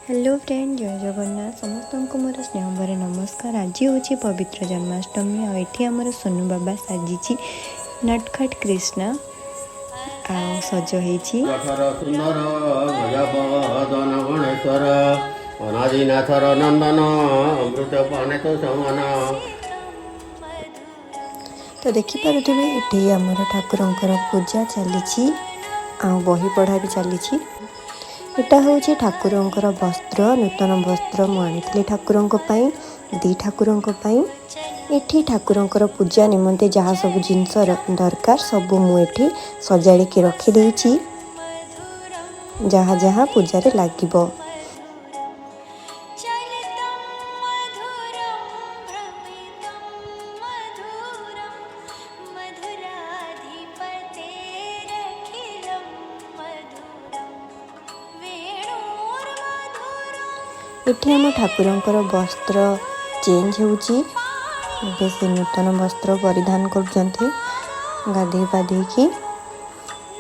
Hello friend, जय जगन्नाथ समस्त को मोर स्नेह भरे नमस्कार। आज हूँ पवित्र जन्माष्टमी आठी आमर सोनू बाबा साजिची नटखट कृष्ण आ सज होती तो देखिपे ये आमर ठाकुर पूजा चली बही पढ़ा भी चली। एटा हूँ ठाकुरंकर वस्त्र, नूतन वस्त्र मुझे ठाकुरों दी ठाकुरों एठी ठाकुरंकर पूजा निमंते जहाँ सब जिनस दरकार सब मुझे सजाड़ी के रखीदे जहाँ जहाँ पूजारे लागिबो। एठी आम ठाकुरंकर वस्त्र चेंज होची, से नूतन वस्त्र परिधान कर गाधे पाधे की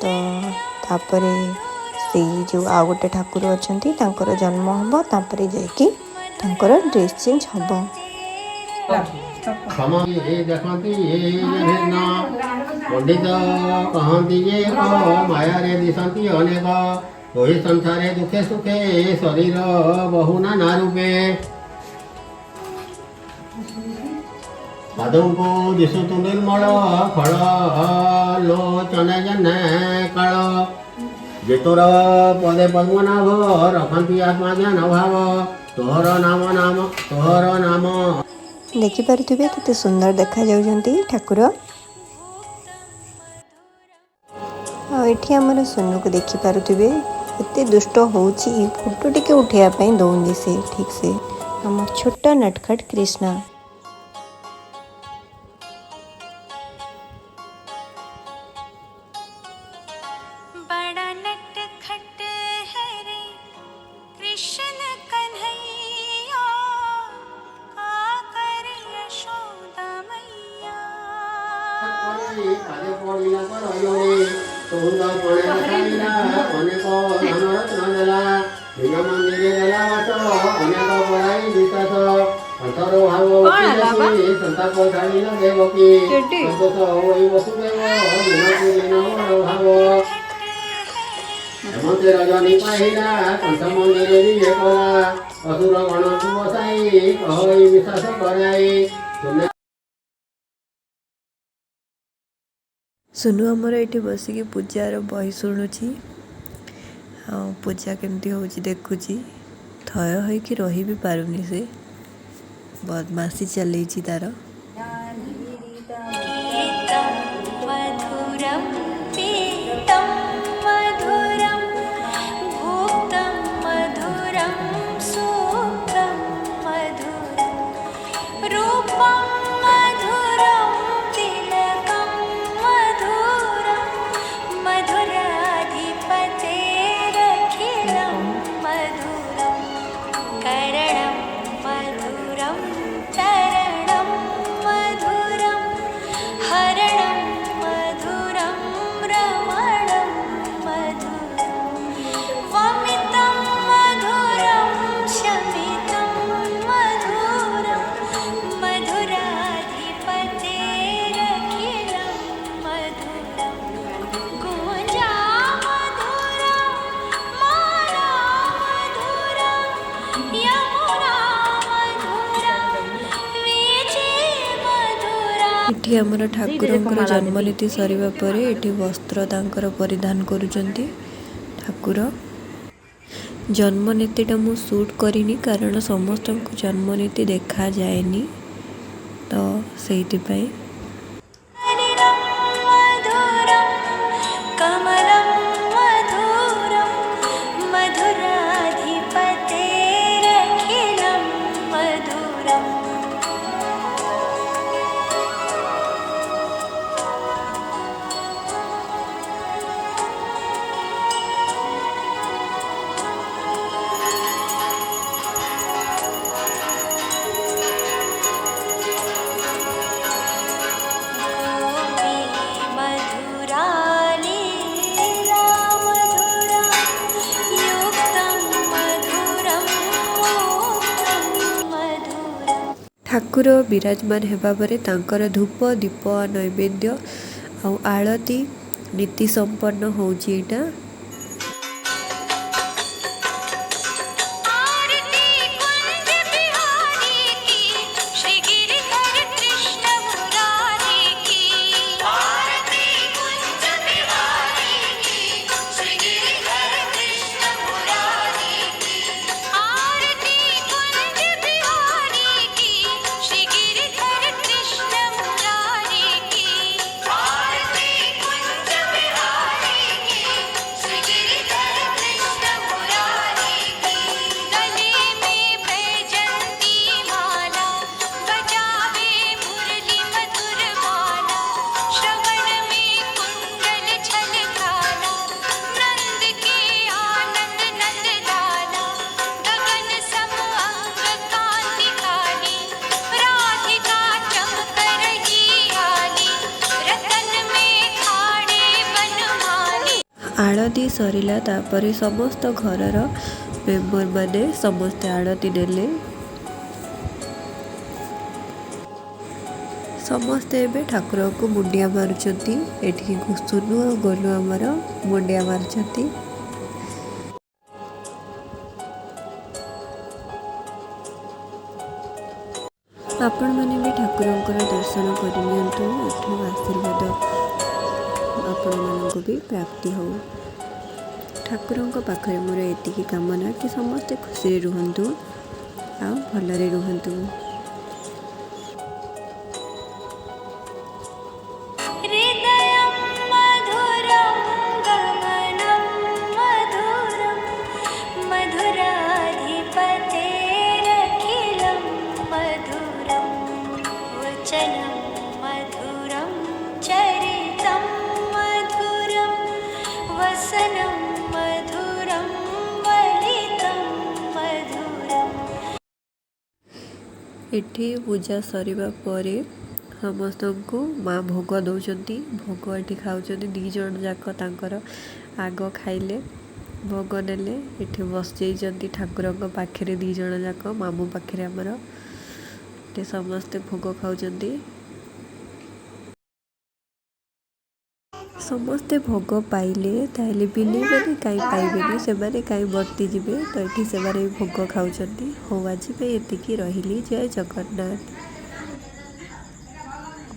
तो तापर से जो आ गोटे ठाकुर अच्छा जन्म हम तापर जाकि ड्रेस चेंज हम। पंडित कहती जे माया रे दिशंती अनेक वही संसारे दुखे सुखे शरीर बहु नाना रूपे पादों को दिशुतु निर्मल फल लोचने जने काल जेतोर पदे पद्मनाभ रखती आत्मा ज्ञान भाव तोहर नाम देखिपे केते सुंदर देखा जाउछंती ठाकुर। एठी आमर सोनू को देखिपे एते दुष्ट होउची फोटो टिके उठेया दौनी से ठीक से आम छोट नटखट कृष्णा। बड़ा नटखट है रे कृष्ण कन्हैया आकर यशोदा मैया। रजनी पाहिला कंठ मंदिर असुर गण बसाई कही विश्वास कराई। सोनू आमर ये बसिक पूजार बही शुणुची पूजा केमती होची देखुची थय होइकी रही भी पारुनी से बदमाशी चलैची तार। एठी आमर ठाकुर जन्मनीति सरिबा परे एठी वस्त्र तांकर परिधान करुचंती ठाकुर। जन्मनीतिटा मु शूट करिनी कारण समस्त जन्मनीति देखा जाएनी तो सेइथिपाई। ଠାକୁର ବିରାଜମାନ ହେବା ପରେ ତାଙ୍କର ଧୂପ ଦୀପ ନୈବେଦ୍ୟ ଆଉ ଆଳତି ନୀତି ସମ୍ପନ୍ନ ହେଉଛି ଏଇଟା। आरती कुंज बिहारी की श्री गिरिधर कृष्ण मुरारी की आरती कुंज बिहारी की श्री गिरिधर कृष्ण मुरारी की आरती कुंज बिहारी की श्री गिरिधर कृष्ण मुरारी की आरती कुंज बिहारी की श्री गिरिधर कृष्ण मुरारी की गले में बैजंती माला बजावे मुरली मधुर माला श्रवण में कुंडल छलकाला नंद के आनंद नंद लाला गगन सम अंग कांति काली राधिका चमक रही आली रतन में खाड़े बनमाली। आळती सरिला तापरे समस्त घरर मेम्बर माने समस्ते आळती नेले। समस्ते एबे ठाकुर को मुंडिया मारुचंती। एठी सुनु और गोलू आमर मुंडिया मारुचंती। आपण माने भी ठाकुरंकर दर्शन करि नियंतु। एठु आशीर्वाद आपण मानको भी प्राप्ति हो। ठाकुरंक पाखरे मोर एतिकी कामना कि समस्ते खुशी रुहंतु आ भलरे रुहंतु। हृदयं मधुरं गगनं मधुरं मधुराधिपतेरखिलं मधुरं वचनं मधुरं चरितं मधुरं वसनं मधुरं वलितं मधुरम्। एठी पूजा सरिबा परे समस्त को माँ भोग दौरान भोग ये खाऊँ दी जन जाक तांकर आग खाइले भोग नेले ये बस जाइंट ठाकुर पाखे दी जन जाक मामू पाखे आमर समस्ते भोग खाऊँ। समस्ते भोग पाइले ताइले बिले मैंने कहीं पाइबेनी से कहीं बर्ती जीवे तो ये से भोग खाऊँ। हो आज एतिकी रही। जय जगन्नाथ।